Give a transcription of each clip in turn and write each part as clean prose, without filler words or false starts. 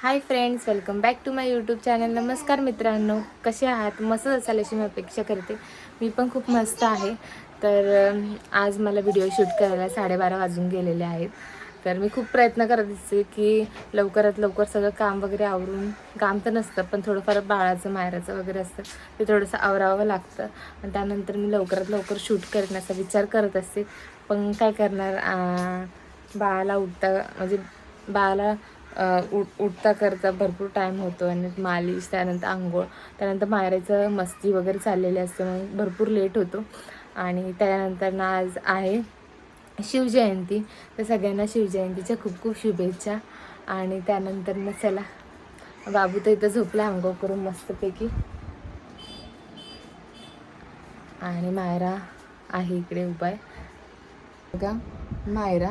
High friends, welcome back to my YouTube channel. नमस्कार मित्रांनो, कसे आहात? मस्त असाल अशी मी अपेक्षा करते. मी पण खूप मस्त आहे. तर आज मला व्हिडिओ शूट करायला 12:30 वाजून गेलेले आहेत. तर मी खूप प्रयत्न करत असते की लवकरात लवकर सगळं काम वगैरे आवरून, काम तर नसतं पण थोडंफार बाळाचं मायराचं वगैरे असतं ते थोडंसं आवरावं लागतं आणि त्यानंतर मी लवकरात लवकर शूट करण्याचा विचार करत असते. पण काय करणार, बाळाला उठता म्हणजे बाळाला उठता करता भरपूर टाईम होतो आणि मालिश, त्यानंतर आंघोळ, त्यानंतर मायराचं मस्ती वगैरे चाललेली असते, मग भरपूर लेट होतो. आणि त्यानंतर ना आज आहे शिवजयंती, तर सगळ्यांना शिवजयंतीच्या खूप खूप शुभेच्छा. आणि त्यानंतर ना चला, बाबू तर इथं झोपला आंघोळ करून मस्तपैकी, आणि मायरा आहे इकडे उभा आहे बघा, मायरा.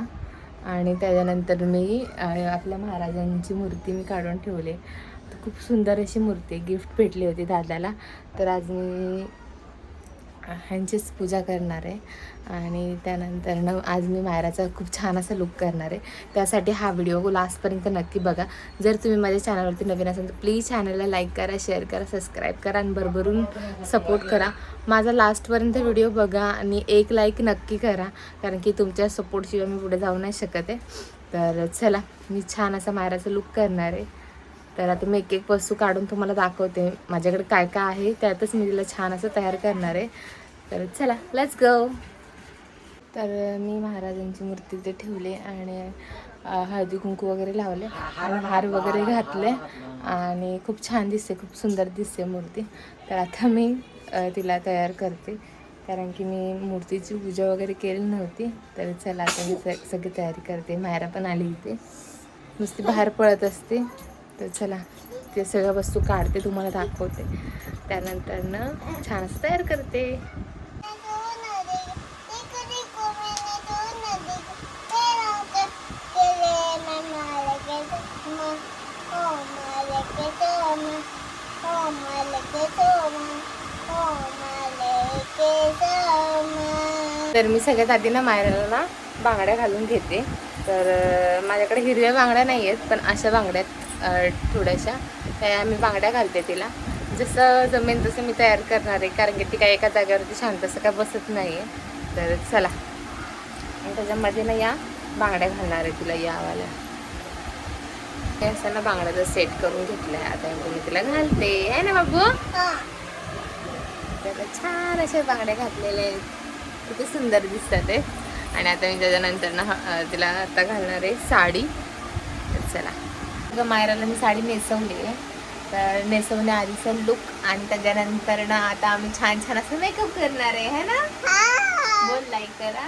आणि त्याच्यानंतर मी आपल्या महाराजांची मूर्ती मी काढून ठेवले. तर खूप सुंदर अशी मूर्ती गिफ्ट भेटली होती दादाला. तर आज मी ह्यांचीच पूजा करणार आहे. आणि त्यानंतर आज मी मायराचा खूप छान असा लुक करणार आहे. त्यासाठी हा व्हिडिओ लास्टपर्यंत नक्की बघा. जर तुम्ही माझ्या चॅनलवरती नवीन असाल तर प्लीज चॅनलला लाईक करा, शेअर करा, सबस्क्राईब करा आणि भरभरून सपोर्ट करा. माझा लास्टपर्यंत व्हिडिओ बघा आणि एक लाईक नक्की करा, कारण की तुमच्या सपोर्टशिवाय मी पुढे जाऊ नाही शकत आहे. तर चला, मी छान असा मायराचा लुक करणार आहे. तर आता मी एक एक वस्तू काढून तुम्हाला दाखवते माझ्याकडे काय काय आहे, त्यातच मी तिला छान असं तयार करणार आहे. तर चला, लेट्स गो. तर मी महाराजांची मूर्ती ते ठेवले आणि हळदी कुंकू वगैरे लावले आणि हार वगैरे घातले आणि खूप छान दिसते, खूप सुंदर दिसते मूर्ती. तर आता मी तिला तयार करते, कारण की मी मूर्तीची पूजा वगैरे केली नव्हती. तर चला, आता मी सगळी तयारी करते. मायरा पण आली इथे, नुसती बाहेर पळत असते. तर चला, ते सगळ्या वस्तू काढते, तुम्हाला दाखवते, त्यानंतर ना छान असं तयार करते. तर मी सगळ्यात आधी ना मायराला ना बांगड्या घालून घेते. तर माझ्याकडे हिरव्या बांगड्या नाही आहेत, पण अशा बांगड्यात थोड्याशा, त्या मी बांगड्या घालते तिला. जसं जमेन तसं मी तयार करणार आहे, कारण की ती काय एका जागेवरती शांत असं काय बसत नाही आहे. तर चला, आणि त्याच्यामध्ये ना या बांगड्या घालणार आहे तिला, यावाल्या असं ना बांगड्याचा सेट करून घेतलाय. आता मी तिला घालते, आहे ना बाबू? त्याला छान अशा बांगड्या घातलेल्या आहेत, किती सुंदर दिसतात ते. आणि आता मी त्याच्यानंतर ना तिला आता घालणार आहे साडी. तर चला, मायराला मी साडी नेसवली आहे. तर नेसवण्याआधीचा लुक आणि त्याच्यानंतर ना आता आम्ही छान छान असं मेकअप करणार आहे, है ना? बोल, लाईक करा,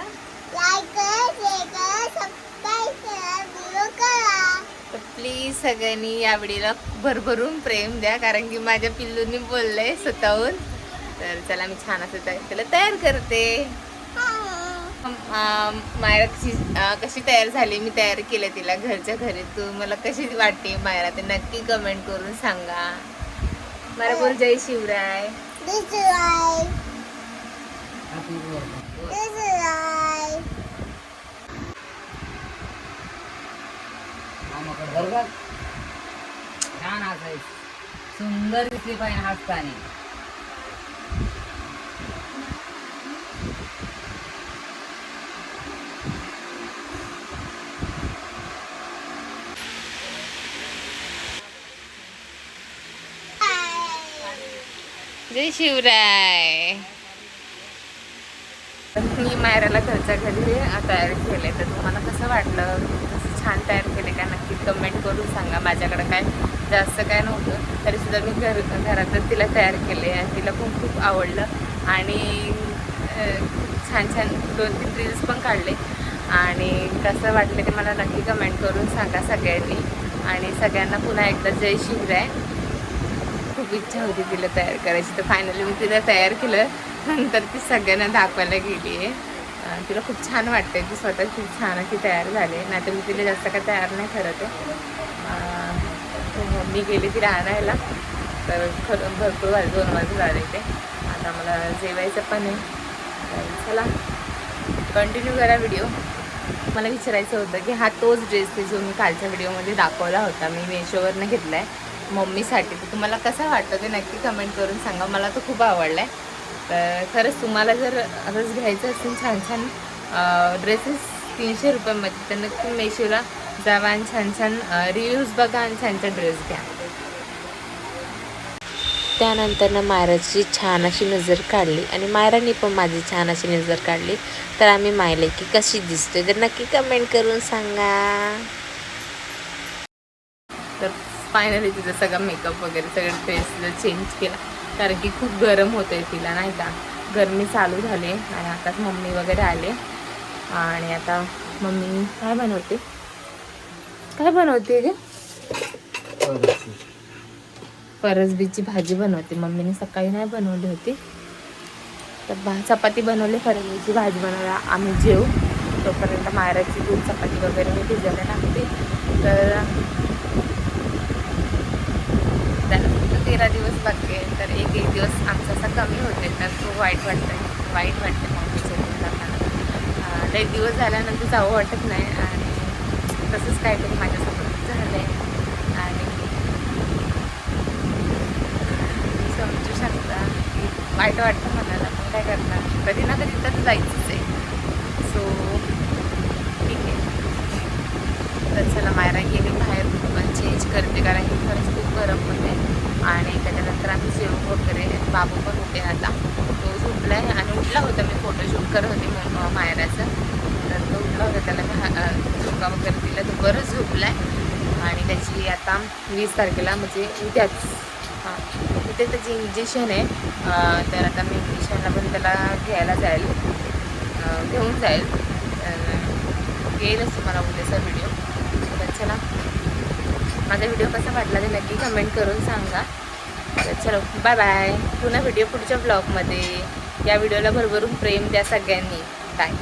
तर प्लीज सगळ्यांनी या व्हिडिओला भरभरून प्रेम द्या, कारण की माझ्या पिल्लूंनी बोललंय स्वतःहून. तर चला, मी छान असं त्याला तयार करते. मायरा कशी तयार झाली, मी तयार केलं तिला घरच्या घरी. तू मला कशी वाटते मायरा, ते नक्की कमेंट करून सांगा. मला बोल, जय शिवराय. छान हसायचं, सुंदर दिसली पाहिजे हसताना. जय शिवराय. मी मायराला घरच्या घरी तयार केले. तर तुम्हाला कसं वाटलं, कसं छान तयार केले का नक्की कमेंट करून सांगा. माझ्याकडं काय जास्त काय नव्हतं, तरीसुद्धा मी घरातच तिला तयार केले आणि तिला पण खूप आवडलं. आणि छान छान 2-3 रील्स पण काढले. आणि कसं वाटलं ते मला नक्की कमेंट करून सांगा सगळ्यांनी. आणि सगळ्यांना पुन्हा एकदा जय शिवराय. खूप इच्छा होती तिला तयार करायची, तर फायनली मी तिला तयार केलं. नंतर ती सगळ्यांना दाखवायला गेली आहे. तिला खूप छान वाटते, ती स्वतः खूप छान अशी तयार झाली. नाही तर मी तिला जास्त काय तयार नाही करत आहे. मम्मी गेली तिला आणायला, तर खरं भरपूर 2 वाजता झाले ते. आता मला जेवायचं पण आहे. तर चला, कंटिन्यू करा व्हिडिओ. मला विचारायचं होतं की हा तोच ड्रेस आहे जो मी कालच्या व्हिडिओमध्ये दाखवला होता, मी मेशोवरनं घेतला आहे मम्मीसाठी. तर तुम्हाला कसा वाटतं ते नक्की कमेंट करून सांगा. मला तो खूप आवडला आहे. तर खरंच तुम्हाला जर असंच घ्यायचं असेल छान छान ड्रेसेस 300 रुपयामध्ये, तर नक्की मेशोला जावा आणि छान छान रिव्ह्यूज बघा आणि छान छान ड्रेस घ्या. त्यानंतर ना मायराची छान अशी नजर काढली आणि मायराने पण माझी छान अशी नजर काढली. तर आम्ही मायले की कशी दिसतोय तर नक्की कमेंट करून सांगा. तर फायनली तिचा सगळा मेकअप वगैरे सगळं फेस चेंज केला, कारण की खूप गरम होतं आहे तिला, नाही का. गरमी चालू झाली आणि आताच मम्मी वगैरे आले आणि आता मम्मी काय बनवते ग? फरसबीची भाजी बनवते मम्मीने. सकाळी नाही बनवली होती, तर चपाती बनवली, फरसबीची भाजी बनवली. आम्ही जेऊ तोपर्यंत मायराची दूध चपाती वगैरे मी भिजायला टाकते. तर त्याला फक्त 13 दिवस बाकी आहे, तर एक दिवस आमचा असा कमी होते, तर तो वाईट वाटते मम्मीच्या दूध जाताना. लई दिवस झाल्यानंतर जावं वाटत नाही आणि तसंच काहीतरी माझ्यासोबत झालं आहे. आणि समजू शकता की वाईट वाटतं मनाला, पण काय करणार, कधी ना कधी तर जायचंच आहे. सो ठीक आहे. तर चला मायरा गेली बाहेर, पण चेंज करते कारण की खरंच खूप गरम होते. आणि त्याच्यानंतर आम्ही जेवण वगैरे, बाबू पण उठे आता, तो झोपला आहे. आणि उठला होता, मी फोटोशूट करत होते मायराचं, तर तो उठला होता, त्याला मी झोका वगैरे दिला, तो बरंच झोपला आहे. आणि त्याची आता 20 तारखेला म्हणजे उद्याच तिथे त्याची इंजेक्शन आहे. तर आता मी इंजेक्शनला पण त्याला घ्यायला घेऊन जाईल. तर येईलच तुम्हाला उद्याचा व्हिडिओ. तर चला, माझा व्हिडिओ कसा वाटला ते नक्की कमेंट करून सांगा. तर चलो बाय बाय. पुन्हा व्हिडिओ पुढच्या ब्लॉगमध्ये. या व्हिडिओला भरभरून प्रेम द्या सगळ्यांनी. बाय.